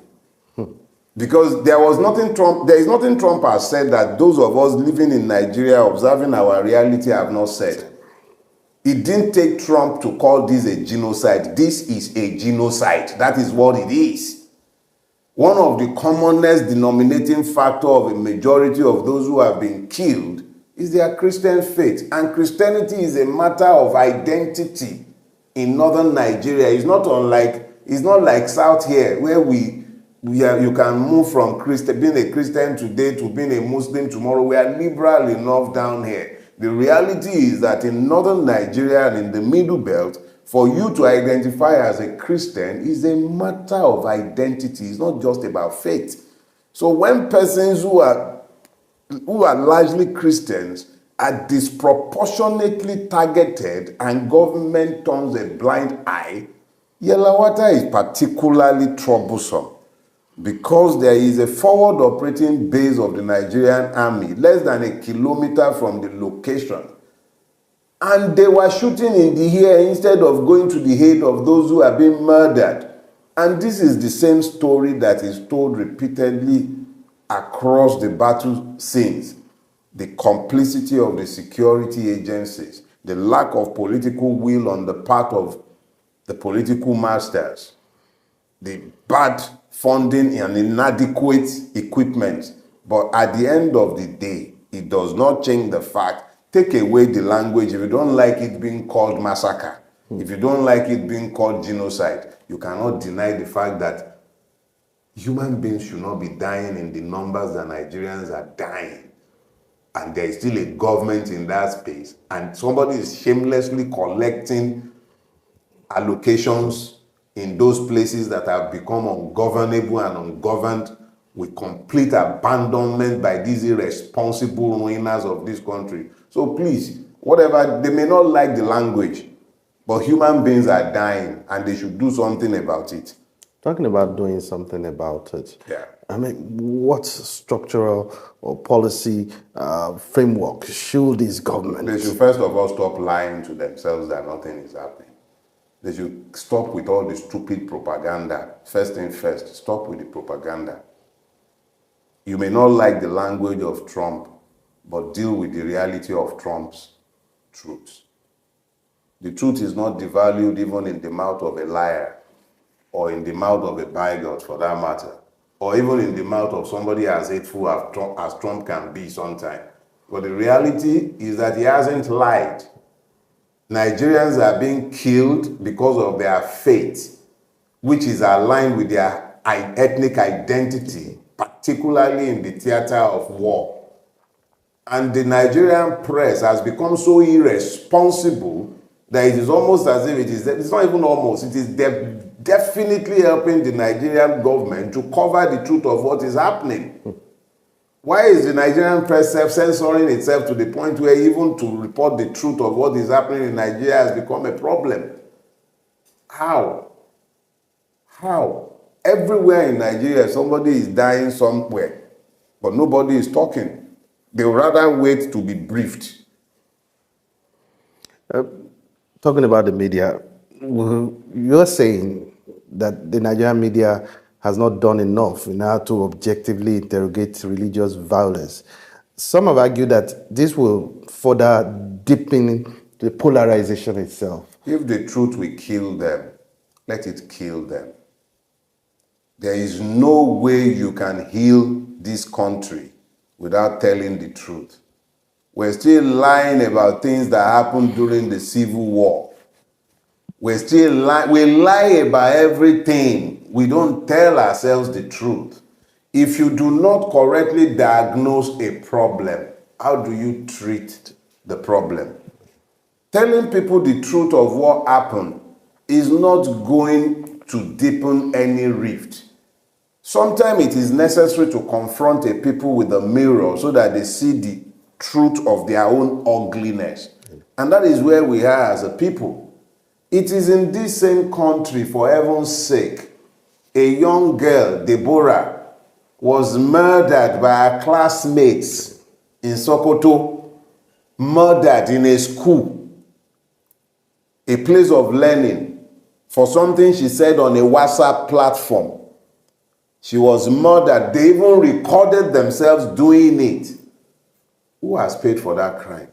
Because there is nothing Trump has said that those of us living in Nigeria observing our reality have not said. It didn't take Trump to call this a genocide. This is a genocide. That is what it is. One of the commonest denominating factor of a majority of those who have been killed is their Christian faith. And Christianity is a matter of identity in northern Nigeria. It's not like South here, where you can move from being a Christian today to being a Muslim tomorrow. We are liberal enough down here. The reality is that in northern Nigeria and in the Middle Belt, for you to identify as a Christian is a matter of identity. It's not just about faith. So when persons who are largely Christians are disproportionately targeted and government turns a blind eye, Yelawata is particularly troublesome because there is a forward operating base of the Nigerian army less than a kilometer from the location. And they were shooting in the air instead of going to the aid of those who are being murdered. And this is the same story that is told repeatedly across the battle scenes. The complicity of the security agencies, the lack of political will on the part of the political masters, the bad funding and inadequate equipment. But at the end of the day, it does not change the fact. Take away the language if you don't like it being called massacre. If you don't like it being called genocide, you cannot deny the fact that human beings should not be dying in the numbers that Nigerians are dying. And there is still a government in that space. And somebody is shamelessly collecting allocations in those places that have become ungovernable and ungoverned, with complete abandonment by these irresponsible ruiners of this country. So please, whatever, they may not like the language, but human beings are dying and they should do something about it. Talking about doing something about it. Yeah. I mean, what structural or policy framework should this government? They should first of all stop lying to themselves that nothing is happening. They should stop with all the stupid propaganda. First thing first, stop with the propaganda. You may not like the language of Trump, but deal with the reality of Trump's truth. The truth is not devalued even in the mouth of a liar, or in the mouth of a bigot for that matter, or even in the mouth of somebody as hateful as Trump can be sometimes. But the reality is that he hasn't lied. Nigerians are being killed because of their faith, which is aligned with their ethnic identity, particularly in the theater of war. And the Nigerian press has become so irresponsible that it is almost as if it's not even almost, it is definitely helping the Nigerian government to cover the truth of what is happening. Why is the Nigerian press self-censoring itself to the point where even to report the truth of what is happening in Nigeria has become a problem? How? Everywhere in Nigeria, somebody is dying somewhere, but nobody is talking. They would rather wait to be briefed. Talking about the media, you're saying that the Nigerian media has not done enough in order to objectively interrogate religious violence. Some have argued that this will further deepen the polarization itself. If the truth will kill them, let it kill them. There is no way you can heal this country without telling the truth. We're still lying about things that happened during the Civil War. We lie about everything. We don't tell ourselves the truth. If you do not correctly diagnose a problem, how do you treat the problem? Telling people the truth of what happened is not going to deepen any rift. Sometimes it is necessary to confront a people with a mirror so that they see the truth of their own ugliness. And that is where we are as a people. It is in this same country, for heaven's sake, a young girl, Deborah, was murdered by her classmates in Sokoto, murdered in a school, a place of learning, for something she said on a WhatsApp platform. She was murdered. They even recorded themselves doing it. Who has paid for that crime?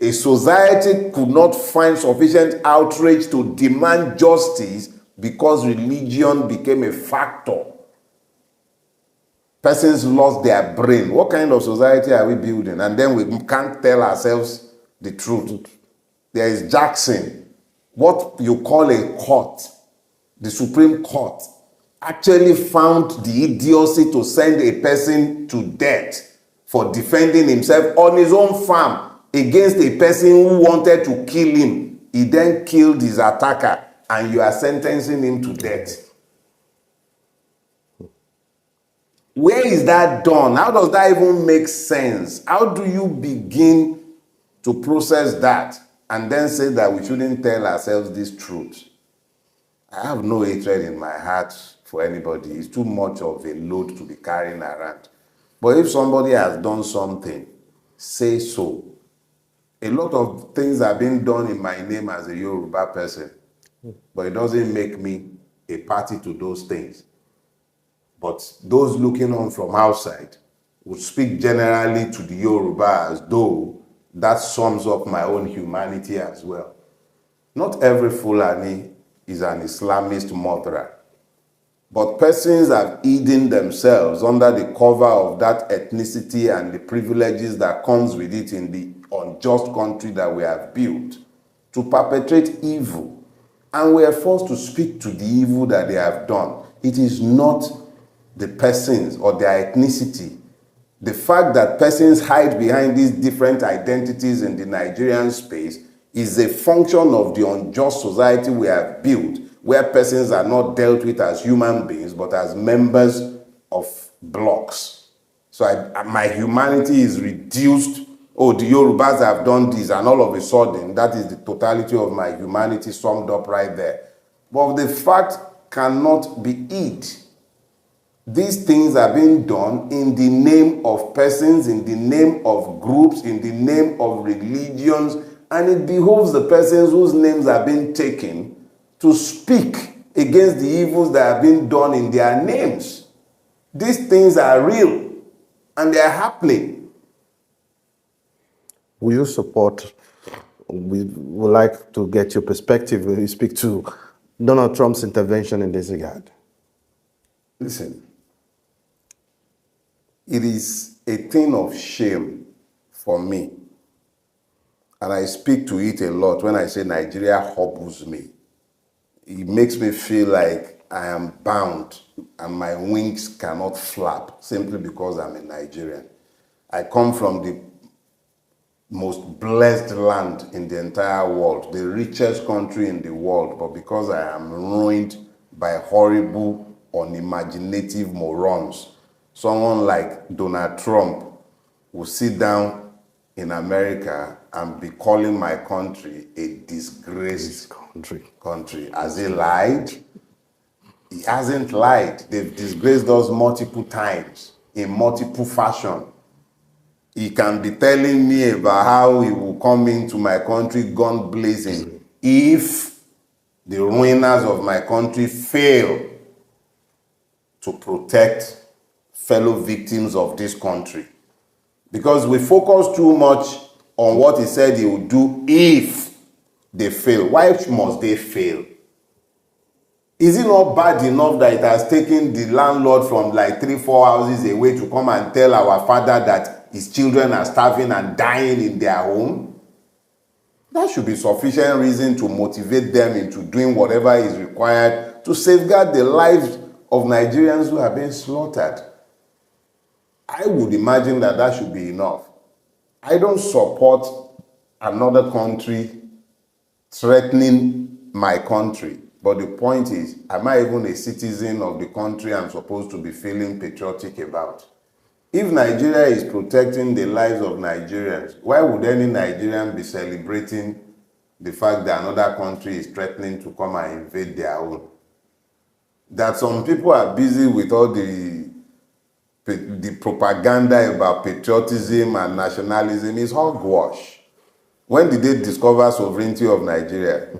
A society could not find sufficient outrage to demand justice because religion became a factor. Persons lost their brain. What kind of society are we building? And then we can't tell ourselves the truth. There is Jackson. What you call a court, the Supreme Court, actually found the idiocy to send a person to death for defending himself on his own farm against a person who wanted to kill him. He then killed his attacker, and you are sentencing him to death. Where is that done? How does that even make sense? How do you begin to process that and then say that we shouldn't tell ourselves this truth? I have no hatred in my heart for anybody. It's too much of a load to be carrying around. But if somebody has done something, say so. A lot of things are being done in my name as a Yoruba person, but it doesn't make me a party to those things. But those looking on from outside would speak generally to the Yoruba as though that sums up my own humanity as well. Not every Fulani is an Islamist murderer, but persons have hidden themselves under the cover of that ethnicity and the privileges that comes with it in the unjust country that we have built. to perpetrate evil, and we are forced to speak to the evil that they have done. It is not the persons or their ethnicity. The fact that persons hide behind these different identities in the Nigerian space is a function of the unjust society we have built, where persons are not dealt with as human beings, but as members of blocks. So my humanity is reduced. Oh, the Yorubas have done this, and all of a sudden, that is the totality of my humanity summed up right there. But the fact cannot be hid. These things are being done in the name of persons, in the name of groups, in the name of religions, and it behoves the persons whose names are being taken to speak against the evils that have been done in their names. These things are real, and they are happening. Will you support, we would like to get your perspective when you speak to Donald Trump's intervention in this regard? Listen, it is a thing of shame for me, and I speak to it a lot when I say Nigeria hobbles me. It makes me feel like I am bound and my wings cannot flap simply because I'm a Nigerian. I come from the most blessed land in the entire world, the richest country in the world, but because I am ruined by horrible, unimaginative morons, someone like Donald Trump will sit down in America and be calling my country a disgraced country. Has he lied? He hasn't lied. They've disgraced us multiple times in multiple fashion. He can be telling me about how he will come into my country gun blazing if the ruiners of my country fail to protect fellow victims of this country. Because we focus too much on what he said he would do if they fail. Why must they fail? Is it not bad enough that it has taken the landlord from like 3-4 houses away to come and tell our father that his children are starving and dying in their home? That should be sufficient reason to motivate them into doing whatever is required to safeguard the lives of Nigerians who have been slaughtered. I would imagine that that should be enough. I don't support another country threatening my country. But the point is, am I even a citizen of the country I'm supposed to be feeling patriotic about? If Nigeria is protecting the lives of Nigerians, why would any Nigerian be celebrating the fact that another country is threatening to come and invade their own? That some people are busy with all the propaganda about patriotism and nationalism is hogwash. When did they discover sovereignty of Nigeria?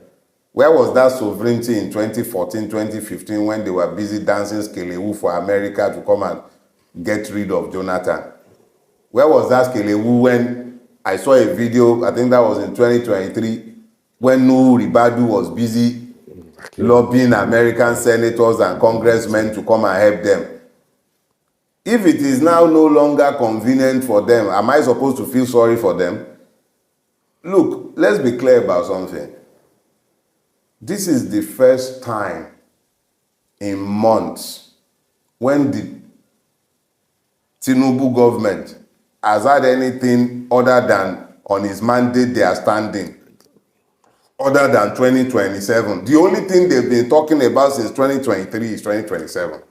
Where was that sovereignty in 2014, 2015 when they were busy dancing skelewu for America to come and get rid of Jonathan? Where was that skelewu when I saw a video, I think that was in 2023, when Nuhu Ribadu was busy lobbying American senators and congressmen to come and help them? If it is now no longer convenient for them, am I supposed to feel sorry for them? Look, let's be clear about something. This is the first time in months when the Tinubu government has had anything other than on his mandate they are standing, other than 2027. The only thing they've been talking about since 2023 is 2027.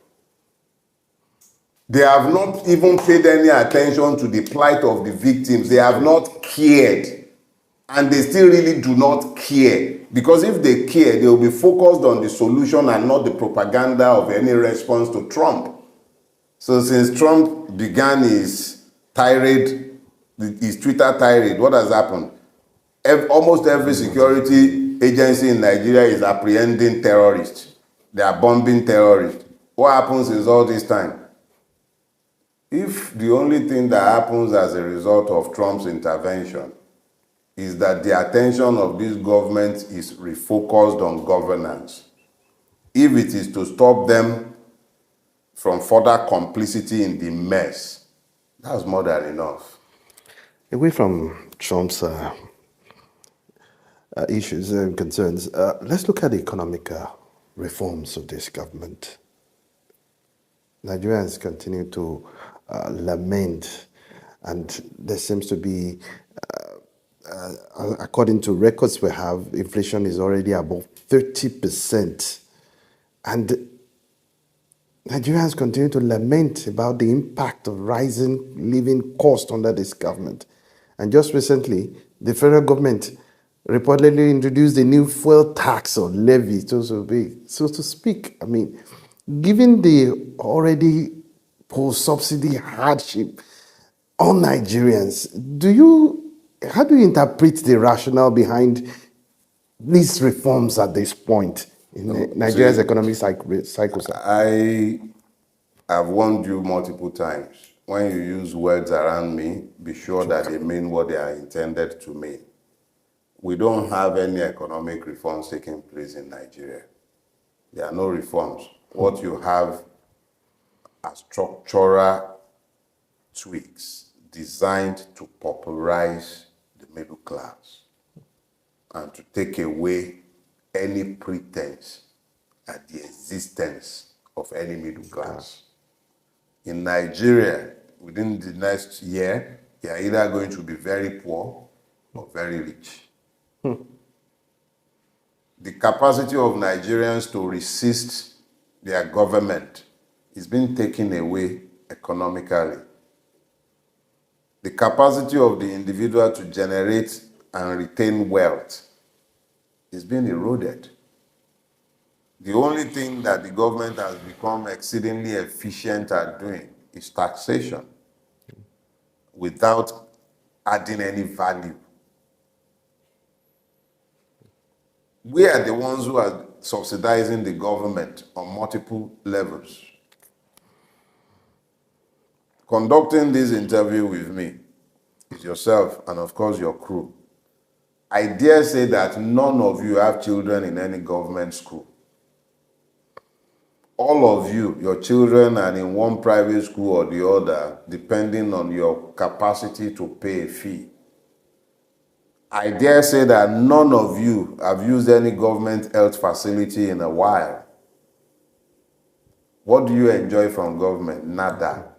They have not even paid any attention to the plight of the victims. They have not cared. And they still really do not care. Because if they care, they will be focused on the solution and not the propaganda of any response to Trump. So since Trump began his tirade, his Twitter tirade, what has happened? Almost every security agency in Nigeria is apprehending terrorists. They are bombing terrorists. What happens is all this time? If the only thing that happens as a result of Trump's intervention is that the attention of this government is refocused on governance, if it is to stop them from further complicity in the mess, that's more than enough. Away from Trump's issues and concerns. Let's look at the economic reforms of this government. Nigerians continue to lament, and there seems to be, according to records we have, inflation is already above 30%. And Nigerians continue to lament about the impact of rising living cost under this government. And just recently, the federal government reportedly introduced a new fuel tax or levy, so to speak. I mean, given the already post-subsidy hardship on Nigerians, how do you interpret the rationale behind these reforms at this point in Nigeria's economic cycle? I have warned you multiple times. When you use words around me, be sure that they mean what they are intended to mean. We don't have any economic reforms taking place in Nigeria. There are no reforms. What you have are structural tweaks designed to popularize the middle class and to take away any pretense at the existence of any middle class. In Nigeria, within the next year, you are either going to be very poor or very rich. The capacity of Nigerians to resist their government is being taken away economically. The capacity of the individual to generate and retain wealth is being eroded. The only thing that the government has become exceedingly efficient at doing is taxation without adding any value. We are the ones who are subsidizing the government on multiple levels. Conducting this interview with me is yourself and, of course, your crew. I dare say that none of you have children in any government school. All of you, your children are in one private school or the other, depending on your capacity to pay a fee. I dare say that none of you have used any government health facility in a while. What do you enjoy from government? Nada.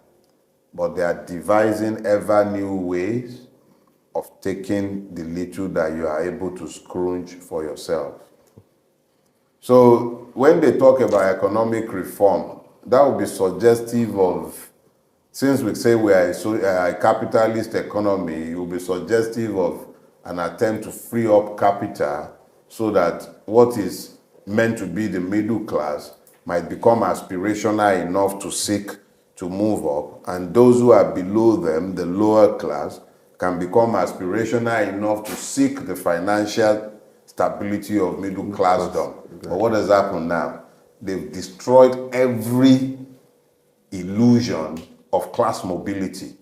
But they are devising ever new ways of taking the little that you are able to scrounge for yourself. So when they talk about economic reform, that would be suggestive of, since we say we are a capitalist economy, it will be suggestive of an attempt to free up capital so that what is meant to be the middle class might become aspirational enough to seek to move up, and those who are below them, the lower class, can become aspirational enough to seek the financial stability of middle classdom. Exactly. But what has happened now? They've destroyed every illusion of class mobility,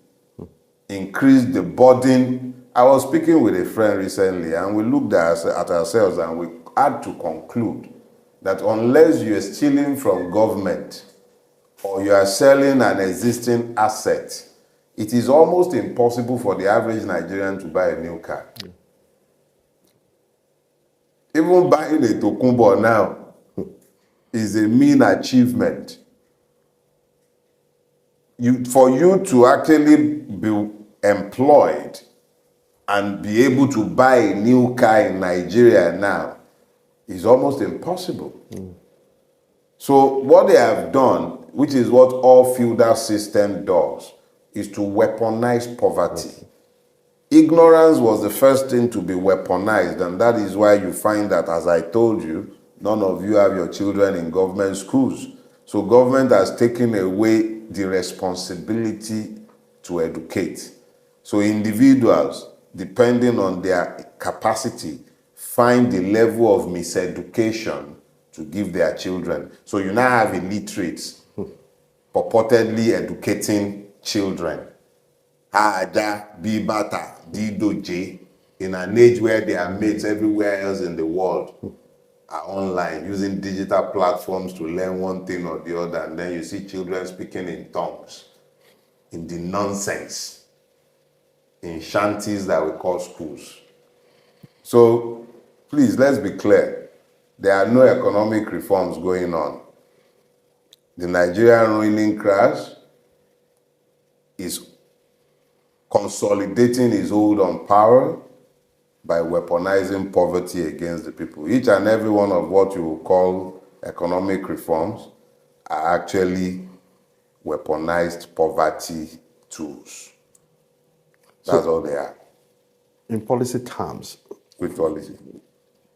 increased the burden. I was speaking with a friend recently, and we looked at ourselves and we had to conclude that unless you are stealing from government or you are selling an existing asset, it is almost impossible for the average Nigerian to buy a new car. Even buying a Tokumbo now is a mean achievement. For you to actually be employed and be able to buy a new car in Nigeria now is almost impossible. So what they have done, which is what all feudal system does, is to weaponize poverty. Ignorance was the first thing to be weaponized, and that is why you find that, as I told you, none of you have your children in government schools. So government has taken away the responsibility to educate. So individuals, depending on their capacity, find the level of miseducation to give their children. So you now have illiterates purportedly educating children. Haaaa, Bibata, Didoje, in an age where their mates everywhere else in the world are online using digital platforms to learn one thing or the other, and then you see children speaking in tongues, in the nonsense, in shanties that we call schools. So Please, let's be clear. There are no economic reforms going on. The Nigerian ruling crash is consolidating its hold on power by weaponizing poverty against the people. Each and every one of what you will call economic reforms are actually weaponized poverty tools. That's all they are. In policy terms, With policy.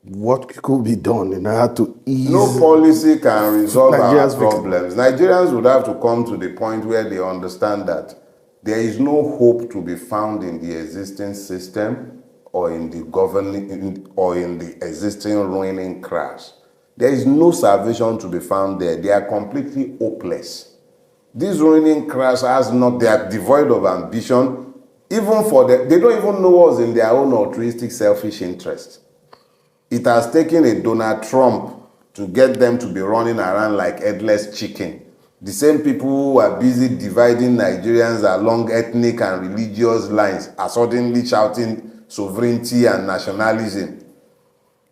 what could be done in order to ease? No policy can resolve Nigeria's our problems. Nigerians would have to come to the point where they understand that there is no hope to be found in the existing system or in the governing or in the existing ruining crash. There is no salvation to be found there. They are completely hopeless. This ruining crash has not, they are devoid of ambition. Even for them, they don't even know what's in their own altruistic, selfish interest. It has taken a Donald Trump to get them to be running around like headless chicken. The same people who are busy dividing Nigerians along ethnic and religious lines are suddenly shouting sovereignty and nationalism.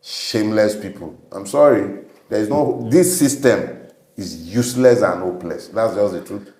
Shameless people. I'm sorry. There is no, this system is useless and hopeless. That's just the truth.